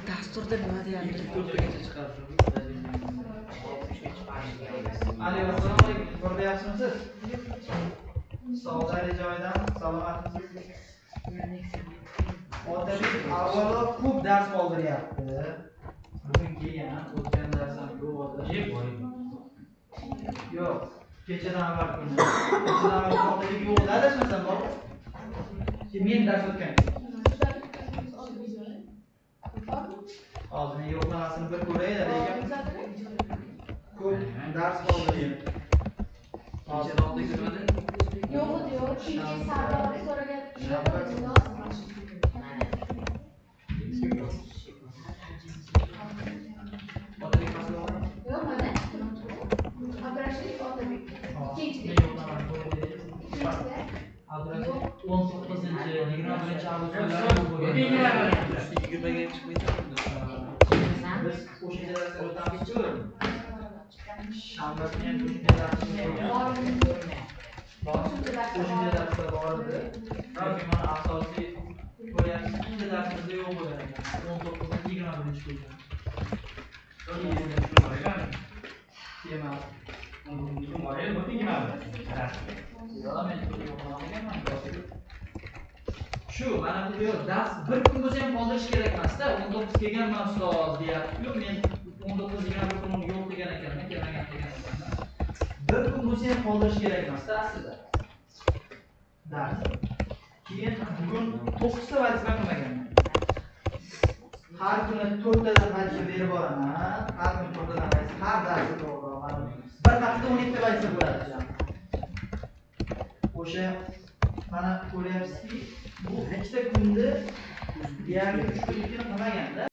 Dasturda nima deyapti? Alo, assalomu alaykum. Ko'rib yaxshimisiz? Savdari joyidan salomatmisiz? Otabek avvalo ko'p dars qoldiryapti. Bugun kelgan, o'tgan darsdan yo'q. Yo'q, kechadan avval kuni. Kechadan avval Otabek yo'q, adashmasam bor. Men dars o'tgan. Hozir men yo'qlamasini bir ko'rayda lekin. Ko'p dars qoldiryapti. Hozir oldi ko'rmadi. Yo'q diyor, chunki savdo so'ragan Otabek masala bormi? yo'q mana. Abdurashidov Otabek. Ikkinchida. Abdurashidov 19-21-avgustlarda bo'lgan. Biz o'sha darsga o'tamiz-ku. Shanba kuni ham o'sha darsga o'sha darsda bor edi. Yoki mana asosiy ko'ryapsiz, ikkita darsimizda yo'q bo'lgan ekan. 19-21 bo'lgan. Emas. Shu mana bu yo'q, dars bir kun bo'lsa ham qoldirish kerak emas-da. 19 kelganman ustoz deyapti-ku. Men 19-21 kun yo'q degan ekanman, kelmagan degan ekanman. Bir kun bo'lsa ham qoldirish kerak emas-da aslida. Dars. Keyin bugun 9 ta vazifa qilmaganman. Har kuni 4 tadan vazifa berib boraman. Har kuni 4 tadan vazifa, har darsga to'g'ri. Bir haftada 12 ta vazifa bo'ladi. O'sha mana ko'ryapsizki, bu ikkita kunda deyarli 3 kun qilmaganda